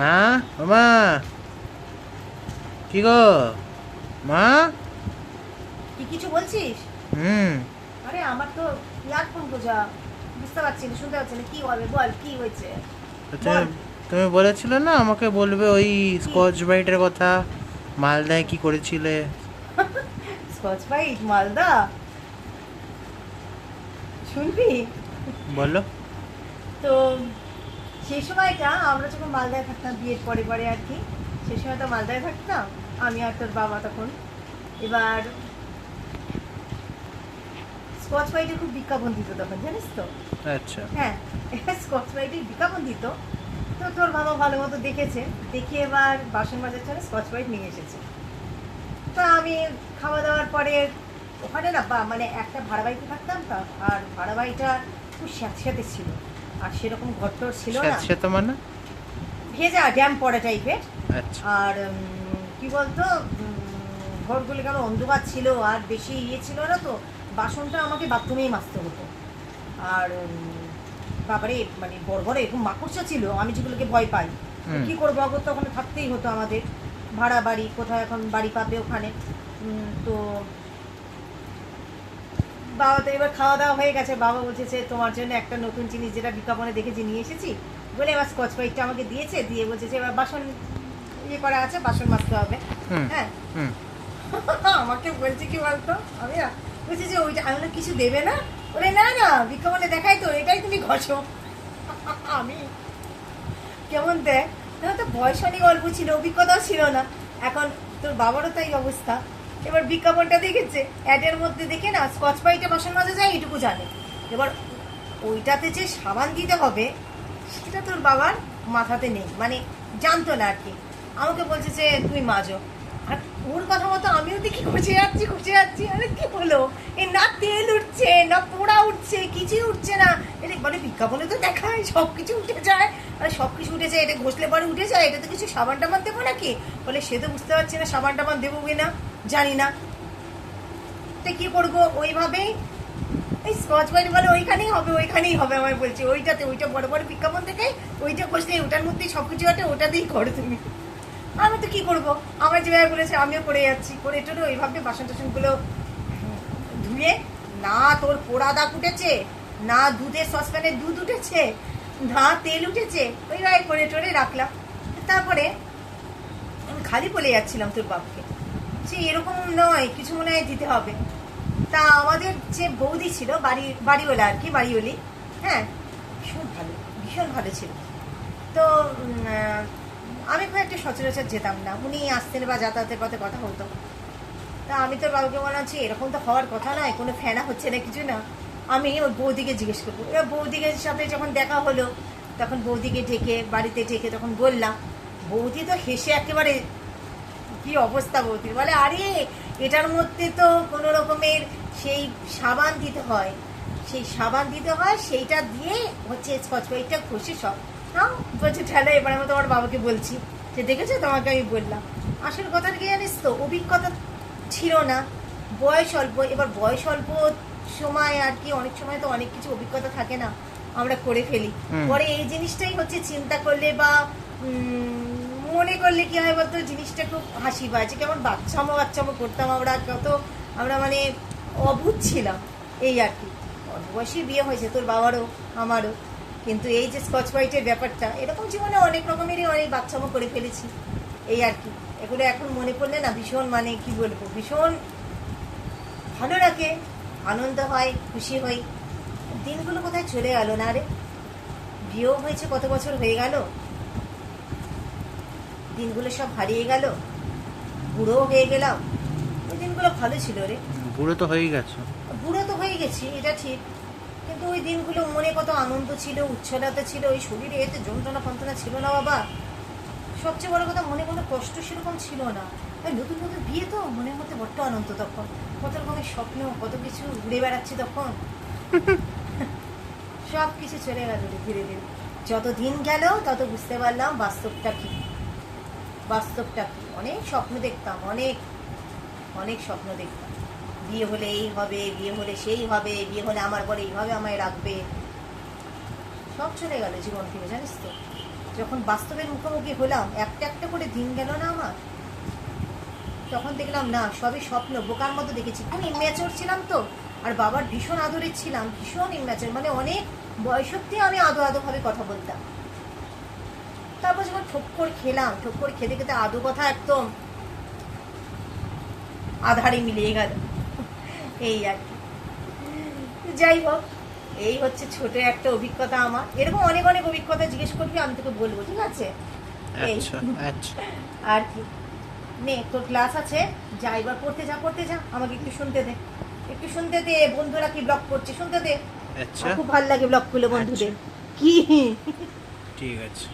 মা, ও মা, কি গো মা? তুই কিছু বলছিস? হুম। আরে আমার তো ইয়ারফোন বোঝা, বুঝতে পারছি না, শুনতে পাচ্ছি না। কি হবে বল, কি হয়েছে? তো তুমি বল। তুমি বলেছিলে না আমাকে বলবে ওই কি? স্কচ ব্রাইটের কথা, মালদায় কি করেছিলে? স্কচ ব্রাইট মালদা শুনবি? বলো। তো সেই সময়টা আমরা যখন মালদায় থাকতাম, বিয়ের পরে পরে আর কি, সেই সময় তো মালদায় থাকতাম আমি আর তোর বাবা তখন। এবার স্কচ ব্রাইটের খুব বিজ্ঞাপন দিত তখন, জানিস তো? আচ্ছা। হ্যাঁ, স্কচ ব্রাইটের বিজ্ঞাপন দিত। তো তোর বাবা ভালো মতো দেখেছে, দেখে এবার বাসন মাজার জন্য স্কচ ব্রাইট নিয়ে এসেছে। তো আমি খাওয়া দাওয়ার পরে ওখানে না মানে একটা ভাড়া বাড়িতে থাকতাম, তা আর ভাড়া বাড়িটা খুব স্যাঁতস্যাঁতে ছিল, আর সেরকম ঘরটর ছিল না, স্যাঁতস্যাঁতে মানে? ভেজা ড্যাম পড়া টাইপের। আচ্ছা। আর কি বলতো, ঘরগুলো কেন অন্ধকার ছিল, আর বেশি ইয়ে ছিল না, তো বাসনটা আমাকে বাথরুমেই মাজতে হতো। আর বাবারে মানে বড় বড় এরকম মাকড়সা ছিল, আমি যেগুলোকে ভয় পাই। তো হুম। কী করবো, অগর তো ওখানে থাকতেই হতো আমাদের। ভাড়া বাড়ি, কোথায় এখন বাড়ি পাবে ওখানে। তো বাবা তো এবার খাওয়া দাওয়া হয়ে গেছে, বাবা বলছে যে তোমার জন্য একটা নতুন জিনিস যেটা বিজ্ঞাপনে দেখেছি নিয়ে এসেছি বলে এবার স্কচ ব্রাইটটা আমাকে দিয়েছে, দিয়ে বলছে যে এবার বাসন ইয়ে করা আছে, বাসন মাজতে হবে। হুম। হ্যাঁ। হুম। আমাকে বলছে কি বলতো, আমি না বলছি যে ওইটা আমি বললাম, কিছু দেবে না? বলে না না, বিজ্ঞাপনে দেখাই তো, এটাই তুমি ঘষো। আমি কেমন দেখ, না তো বয়স অনেক অল্প ছিল, অভিজ্ঞতাও ছিল না। এখন তোর বাবারও তাই অবস্থা। এবার বিজ্ঞাপনটা দেখেছে, অ্যাডের মধ্যে দেখে না স্কচ ব্রাইটে বাসন মাজা যায় এইটুকু জানে। এবার ওইটাতে যে সাবান দিতে হবে সেটা তোর বাবার মাথাতে নেই, মানে জানতো না আর কি। আমাকে বলছে যে তুমি মাজো। আর ওর কথা মতো আমিও দেখি খুঁজে যাচ্ছি, আরে কি হলো, এ না তেল উঠছে না পোড়া উঠছে, কিছুই উঠছে না। এটা মানে বিজ্ঞাপনে তো দেখায় সব কিছু উঠে যায়, আর সব কিছু উঠে যায়, এটা ঘষলে পরে উঠে যায়, এটা তো কিছু সাবান টাবান দেবো নাকি? বলে সে তো বুঝতে পারছি না সাবান টাবান দেবো কিনা, জানি না। তো কি করবো, ওইভাবেই এই স্কচ ব্রাইট বলে ওইখানেই হবে আমায় বলছে, ওইটাতে, ওইটা বড় বড় বিজ্ঞাপন দেখে ওইটা ঘষলে ওটার মধ্যেই সব কিছু আছে, ওটাতেই করো তুমি। আমি তো কি করবো, আমার যেভাবে বলেছে আমিও করে যাচ্ছি, করে টোরে ওইভাবে বাসন টাসনগুলো ধুয়ে, না তোর পোড়া দাগ উঠেছে, না দুধের সসপ্যানে দুধ উঠেছে, না তেল উঠেছে, ওইভাবে করে টোরে রাখলাম। তারপরে আমি খালি বলে যাচ্ছিলাম তোর বাপকে যে এরকম নয়, কিছু মনে হয় দিতে হবে। তা আমাদের যে বৌদি ছিল, বাড়িওয়ালা আর কি, বাড়িওয়ালি, হ্যাঁ, ভীষণ ভালো ছিল। তো আমি খুব একটা সচরাচর যেতাম না, উনি আসতেন বা যাতায়াতের পথে কথা হতো। তা আমি তোর বাবুকে বললাম যে এরকম তো হওয়ার কথা নয়, কোনো ফেনা হচ্ছে না, কিছু না। আমি ওর বৌদিকে জিজ্ঞেস করবো। এবার বৌদিকের সাথে যখন দেখা হলো, তখন বৌদিকে বাড়িতে ডেকে তখন বললাম। বৌদি তো হেসে একেবারে, কি অবস্থা বৌদির, বলে আরে এটার মধ্যে তো কোনো রকমের সেই সাবান দিতে হয়, সেইটা দিয়ে হচ্ছে স্কচ ব্রাইটটা ঘষে সব। হ্যাঁ, বলছে ঠেলা, এবার আমি তোমার বাবাকে বলছি যে দেখেছো, তোমাকে আমি বললাম। আসল কথা কি জানিস তো, অভিজ্ঞতা ছিল না, বয়স অল্প। এবার বয়স অল্প সময় আর কি, অনেক সময় তো অনেক কিছু অভিজ্ঞতা থাকে না, আমরা করে ফেলি। হুম। পরে এই জিনিসটাই হচ্ছে চিন্তা করলে বা মনে করলে কি হয় বলতো, জিনিসটা খুব হাসি পাচ্ছে, কেমন বাচ্চামো করতাম আমরা, কত আমরা মানে অবুঝ ছিলাম, এই আর কি। অল্প বয়সে বিয়ে হয়েছে তোর বাবারও আমারও, কিন্তু এই যে স্কচ ব্রাইটের ব্যাপারটা, এরকম জীবনে অনেক রকমেরই অনেক বাচ্চামো করে ফেলেছি, এই আর কি। এগুলো এখন মনে পড়লে না ভীষণ, মানে কি বলবো, ভীষণ ভালো লাগে, আনন্দ হয়, খুশি হই। দিনগুলো কোথায় চলে গেল না রে, বিয়েও হয়েছে কত বছর হয়ে গেল, দিনগুলো সব হারিয়ে গেল, বুড়ো হয়ে গেলাম। ওই দিনগুলো ভালো ছিল রে। বুড়ো তো হয়েই গেছো। বুড়ো তো হয়ে গেছি, এটা ঠিক, কিন্তু ওই দিনগুলো মনে কত আনন্দ ছিল, উচ্ছলতা ছিল, ওই শরীরে এতে যন্ত্রণা ফন্ত্রণা ছিল না বাবা। সবচেয়ে বড় কথা, মনে কোনো কষ্ট সেরকম ছিল না। ওই নতুন নতুন বিয়ে তো মনের মধ্যে বড্ড আনন্দ তখন, কত রকমের স্বপ্ন, কত কিছু ঘুরে বেড়াচ্ছি তখন। সব কিছু চলে গেল রে ধীরে ধীরে। যত দিন গেল তত বুঝতে পারলাম বাস্তবটা কি, অনেক স্বপ্ন দেখতাম, অনেক অনেক স্বপ্ন দেখতাম। বিয়ে হলে এই হবে, বিয়ে হলে সেই হবে, বিয়ে হলে আমার পরে এইভাবে আমায় রাখবে। সব চলে গেল জীবন থেকে, জানিস তো। যখন বাস্তবের মুখোমুখি হলাম, একটা একটা করে দিন গেল না আমার, তখন দেখলাম না সবই স্বপ্ন, বোকার মতো দেখেছি। আমি ইম্যাচিওর ছিলাম তো, আর বাবার ভীষণ আদরে ছিলাম, ভীষণ ইম্যাচিওর, মানে অনেক বয়স অব্দি আমি আদো আদো ভাবে কথা বলতাম। তারপর যখন ঠোক্কর খেলাম, ঠোক্কর খেতে খেতে আদো কথা একদম আধারে মিলিয়ে গেল, এই আর কি। যাই হোক, এই হচ্ছে ছোট একটা অভিজ্ঞতা আমার। এরকম অনেক অনেক অভিজ্ঞতা জিজ্ঞেস করবি, আমি তোকে বলবো, ঠিক আছে? এই আচ্ছা আচ্ছা। আর কি, নে তোর ক্লাস আছে, যা এবার পড়তে যা, পড়তে যা, আমাকে একটু শুনতে দে, একটু শুনতে দে, বন্ধুরা কি ব্লগ করছে শুনতে দে। আচ্ছা আমার খুব ভালো লাগে ব্লগ করলে বন্ধুদের। কি ঠিক আছে।